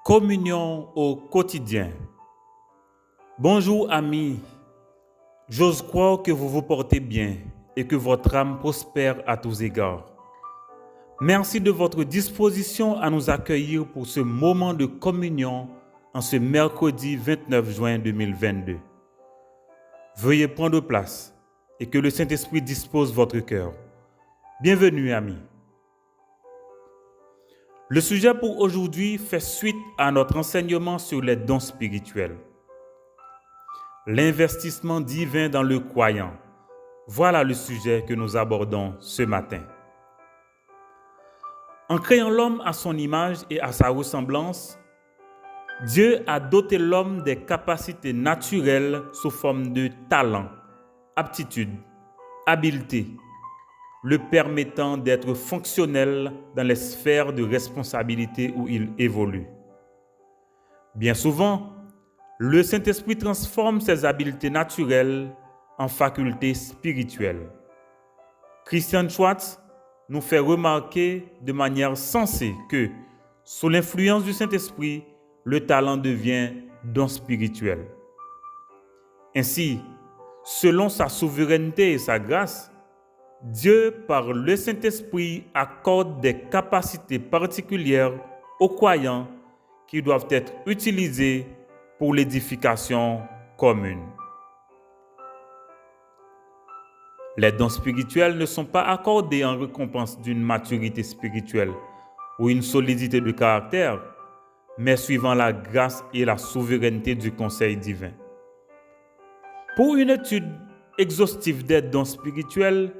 Communion au quotidien. Bonjour amis, j'ose croire que vous vous portez bien et que votre âme prospère à tous égards. Merci de votre disposition à nous accueillir pour ce moment de communion en ce mercredi 29 juin 2022. Veuillez prendre place et que le Saint-Esprit dispose votre cœur. Bienvenue amis. Le sujet pour aujourd'hui fait suite à notre enseignement sur les dons spirituels. L'investissement divin dans le croyant. Voilà le sujet que nous abordons ce matin. En créant l'homme à son image et à sa ressemblance, Dieu a doté l'homme des capacités naturelles sous forme de talents, aptitudes, habiletés, le permettant d'être fonctionnel dans les sphères de responsabilité où il évolue. Bien souvent, le Saint-Esprit transforme ces habiletés naturelles en facultés spirituelles. Christian Schwartz nous fait remarquer de manière sensée que, sous l'influence du Saint-Esprit, le talent devient don spirituel. Ainsi, selon sa souveraineté et sa grâce, Dieu, par le Saint-Esprit, accorde des capacités particulières aux croyants qui doivent être utilisées pour l'édification commune. Les dons spirituels ne sont pas accordés en récompense d'une maturité spirituelle ou une solidité de caractère, mais suivant la grâce et la souveraineté du conseil divin. Pour une étude exhaustive des dons spirituels,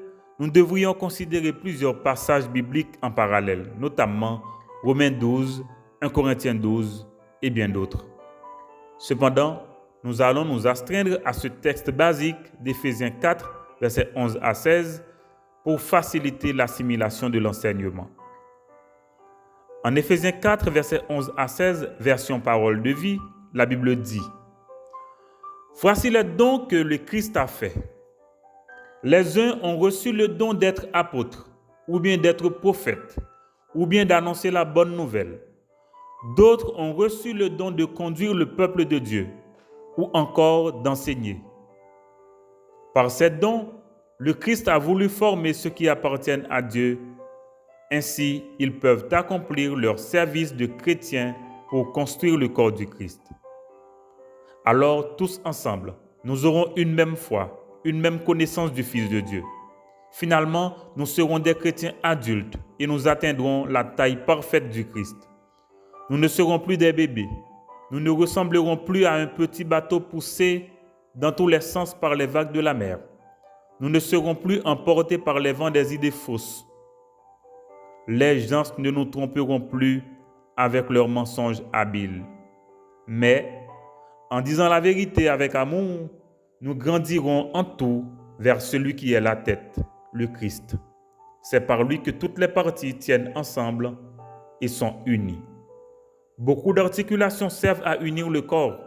nous devrions considérer plusieurs passages bibliques en parallèle, notamment Romains 12, 1 Corinthiens 12 et bien d'autres. Cependant, nous allons nous astreindre à ce texte basique d'Éphésiens 4, versets 11 à 16, pour faciliter l'assimilation de l'enseignement. En Éphésiens 4, versets 11 à 16, version Parole de vie, la Bible dit « Voici les dons que le Christ a faits. Les uns ont reçu le don d'être apôtres, ou bien d'être prophètes, ou bien d'annoncer la bonne nouvelle. D'autres ont reçu le don de conduire le peuple de Dieu, ou encore d'enseigner. Par ces dons, le Christ a voulu former ceux qui appartiennent à Dieu. Ainsi, ils peuvent accomplir leur service de chrétiens pour construire le corps du Christ. Alors, tous ensemble, nous aurons une même foi, une même connaissance du Fils de Dieu. Finalement, nous serons des chrétiens adultes et nous atteindrons la taille parfaite du Christ. Nous ne serons plus des bébés. Nous ne ressemblerons plus à un petit bateau poussé dans tous les sens par les vagues de la mer. Nous ne serons plus emportés par les vents des idées fausses. Les gens ne nous tromperont plus avec leurs mensonges habiles. Mais, en disant la vérité avec amour, nous grandirons en tout vers celui qui est la tête, le Christ. C'est par lui que toutes les parties tiennent ensemble et sont unies. Beaucoup d'articulations servent à unir le corps.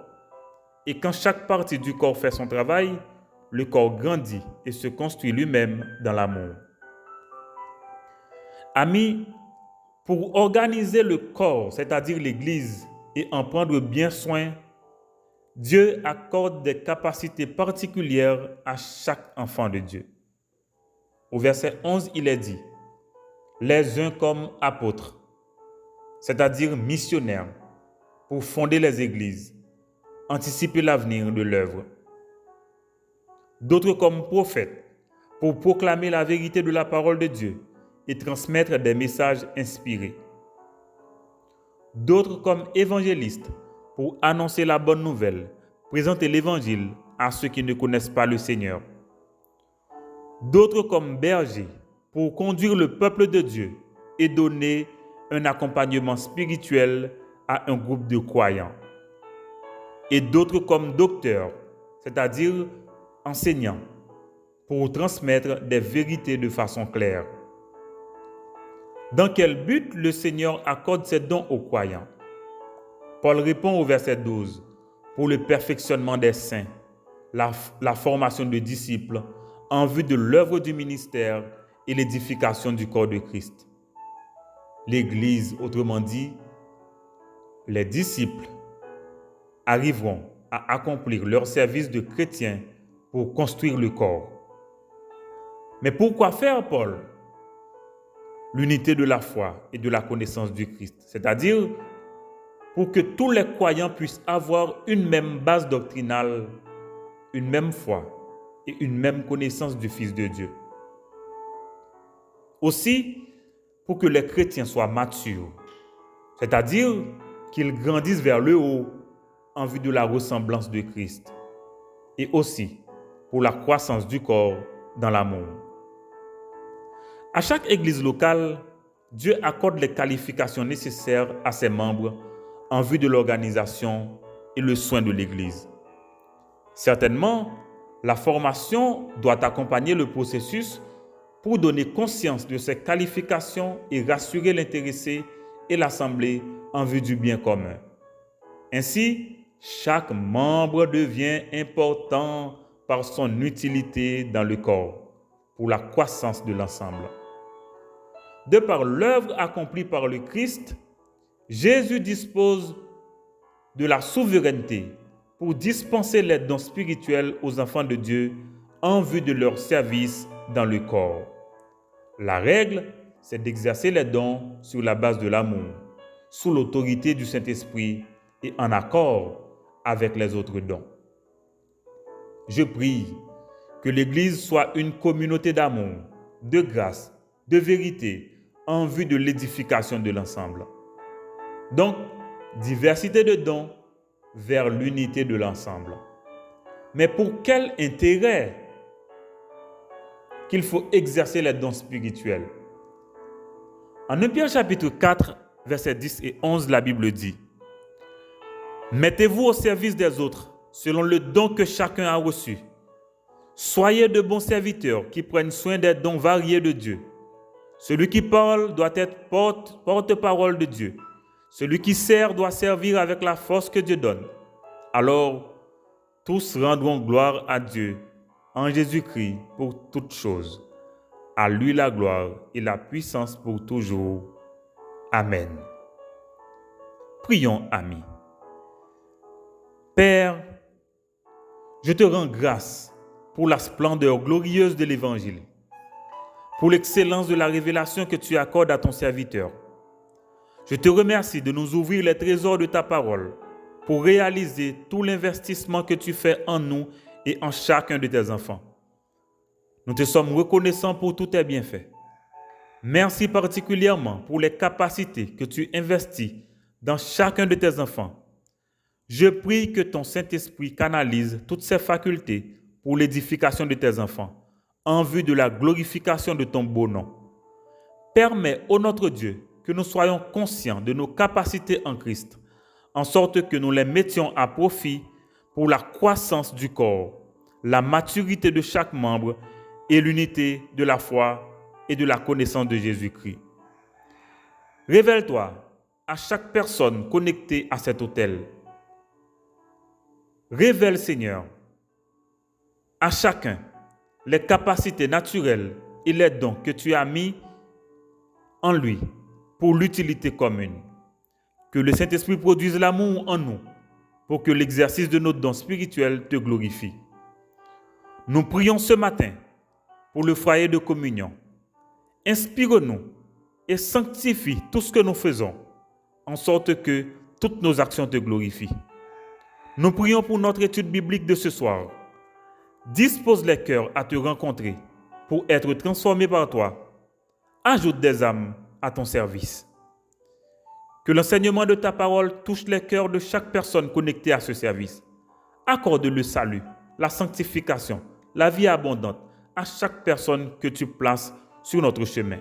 Et quand chaque partie du corps fait son travail, le corps grandit et se construit lui-même dans l'amour. Amis, pour organiser le corps, c'est-à-dire l'Église, et en prendre bien soin, Dieu accorde des capacités particulières à chaque enfant de Dieu. Au verset 11, il est dit « Les uns comme apôtres », c'est-à-dire missionnaires, pour fonder les églises, anticiper l'avenir de l'œuvre. D'autres comme prophètes, pour proclamer la vérité de la parole de Dieu et transmettre des messages inspirés. D'autres comme évangélistes, pour annoncer la bonne nouvelle, présenter l'évangile à ceux qui ne connaissent pas le Seigneur. D'autres comme bergers, pour conduire le peuple de Dieu et donner un accompagnement spirituel à un groupe de croyants. Et d'autres comme docteurs, c'est-à-dire enseignants, pour transmettre des vérités de façon claire. Dans quel but le Seigneur accorde ces dons aux croyants? Paul répond au verset 12, pour le perfectionnement des saints, la formation de disciples, en vue de l'œuvre du ministère et l'édification du corps de Christ. L'Église, autrement dit, les disciples arriveront à accomplir leur service de chrétien pour construire le corps. Mais pourquoi faire, Paul? L'unité de la foi et de la connaissance du Christ, c'est-à-dire pour que tous les croyants puissent avoir une même base doctrinale, une même foi et une même connaissance du Fils de Dieu. Aussi, pour que les chrétiens soient matures, c'est-à-dire qu'ils grandissent vers le haut en vue de la ressemblance de Christ, et aussi pour la croissance du corps dans l'amour. À chaque église locale, Dieu accorde les qualifications nécessaires à ses membres en vue de l'organisation et le soin de l'église. Certainement, la formation doit accompagner le processus pour donner conscience de ces qualifications et rassurer l'intéressé et l'assemblée en vue du bien commun. Ainsi, chaque membre devient important par son utilité dans le corps, pour la croissance de l'ensemble. De par l'œuvre accomplie par le Christ, Jésus dispose de la souveraineté pour dispenser les dons spirituels aux enfants de Dieu en vue de leur service dans le corps. La règle, c'est d'exercer les dons sur la base de l'amour, sous l'autorité du Saint-Esprit et en accord avec les autres dons. Je prie que l'Église soit une communauté d'amour, de grâce, de vérité, en vue de l'édification de l'ensemble. Donc, diversité de dons vers l'unité de l'ensemble. Mais pour quel intérêt qu'il faut exercer les dons spirituels? En 1 Pierre chapitre 4, versets 10 et 11, la Bible dit: « Mettez-vous au service des autres selon le don que chacun a reçu. Soyez de bons serviteurs qui prennent soin des dons variés de Dieu. Celui qui parle doit être porte-parole de Dieu. Celui qui sert doit servir avec la force que Dieu donne. Alors, tous rendront gloire à Dieu en Jésus-Christ pour toutes choses. À lui la gloire et la puissance pour toujours. Amen. » Prions, amis. Père, je te rends grâce pour la splendeur glorieuse de l'Évangile, pour l'excellence de la révélation que tu accordes à ton serviteur. Je te remercie de nous ouvrir les trésors de ta parole pour réaliser tout l'investissement que tu fais en nous et en chacun de tes enfants. Nous te sommes reconnaissants pour tous tes bienfaits. Merci particulièrement pour les capacités que tu investis dans chacun de tes enfants. Je prie que ton Saint-Esprit canalise toutes ses facultés pour l'édification de tes enfants, en vue de la glorification de ton beau nom. Permets, ô notre Dieu, que nous soyons conscients de nos capacités en Christ, en sorte que nous les mettions à profit pour la croissance du corps, la maturité de chaque membre et l'unité de la foi et de la connaissance de Jésus-Christ. Révèle-toi à chaque personne connectée à cet autel. Révèle, Seigneur, à chacun les capacités naturelles et les dons que tu as mis en lui pour l'utilité commune. Que le Saint-Esprit produise l'amour en nous pour que l'exercice de nos dons spirituels te glorifie. Nous prions ce matin pour le foyer de communion. Inspire-nous et sanctifie tout ce que nous faisons, en sorte que toutes nos actions te glorifient. Nous prions pour notre étude biblique de ce soir. Dispose les cœurs à te rencontrer pour être transformés par toi. Ajoute des âmes à ton service. Que l'enseignement de ta parole touche les cœurs de chaque personne connectée à ce service. Accorde le salut, la sanctification, la vie abondante à chaque personne que tu places sur notre chemin.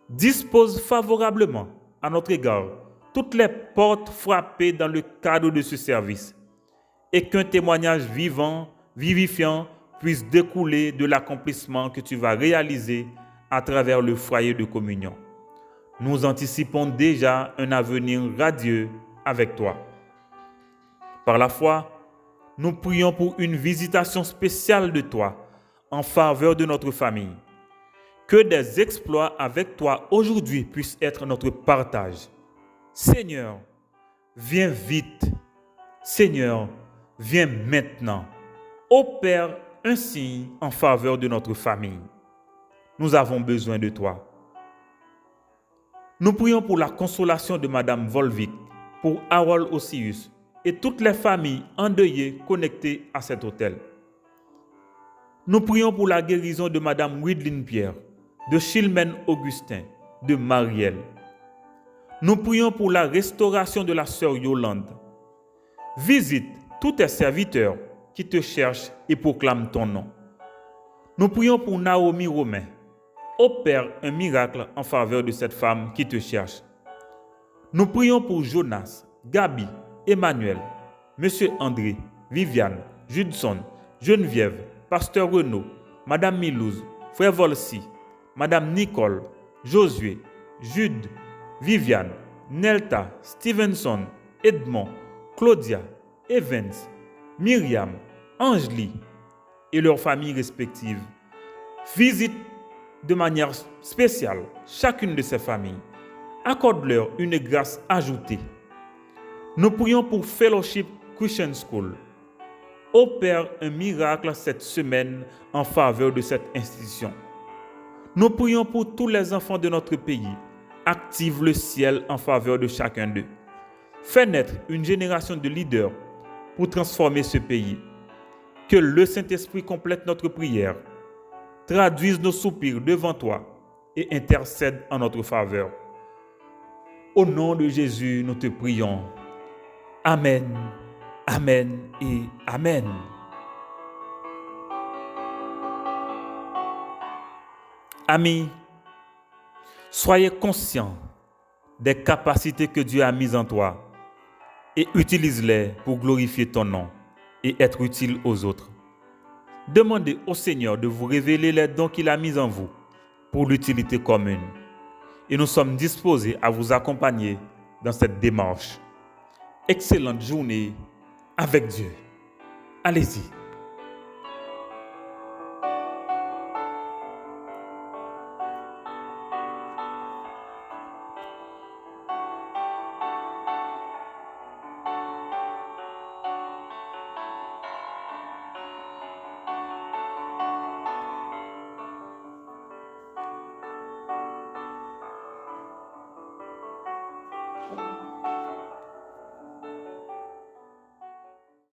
Dispose favorablement à notre égard toutes les portes frappées dans le cadre de ce service et qu'un témoignage vivant, vivifiant puisse découler de l'accomplissement que tu vas réaliser à travers le foyer de communion. Nous anticipons déjà un avenir radieux avec toi. Par la foi, nous prions pour une visitation spéciale de toi en faveur de notre famille. Que des exploits avec toi aujourd'hui puissent être notre partage. Seigneur, Viens vite. Seigneur, viens maintenant. Opère un signe en faveur de notre famille. Nous avons besoin de toi. Nous prions pour la consolation de Madame Volvic, pour Harold Osius et toutes les familles endeuillées connectées à cet hôtel. Nous prions pour la guérison de Madame Widline Pierre, de Chilmen Augustin, de Marielle. Nous prions pour la restauration de la sœur Yolande. Visite tous tes serviteurs qui te cherchent et proclament ton nom. Nous prions pour Naomi Romain. Opère un miracle en faveur de cette femme qui te cherche. Nous prions pour Jonas, Gabi, Emmanuel, Monsieur André, Viviane, Judson, Geneviève, Pasteur Renaud, Madame Milouz, Frère Volsi, Madame Nicole, Josué, Jude, Viviane, Nelta, Stevenson, Edmond, Claudia, Evans, Myriam, Angeli et leurs familles respectives. Visite de manière spéciale chacune de ces familles. Accorde-leur une grâce ajoutée. Nous prions pour Fellowship Christian School. Opère un miracle cette semaine en faveur de cette institution. Nous prions pour tous les enfants de notre pays. Active le ciel en faveur de chacun d'eux. Fais naître une génération de leaders pour transformer ce pays. Que le Saint-Esprit complète notre prière, traduise nos soupirs devant toi et intercède en notre faveur. Au nom de Jésus, nous te prions. Amen, Amen et Amen. Amis, soyez conscients des capacités que Dieu a mises en toi et utilise-les pour glorifier ton nom et être utile aux autres. Demandez au Seigneur de vous révéler les dons qu'il a mis en vous pour l'utilité commune. Et nous sommes disposés à vous accompagner dans cette démarche. Excellente journée avec Dieu. Allez-y.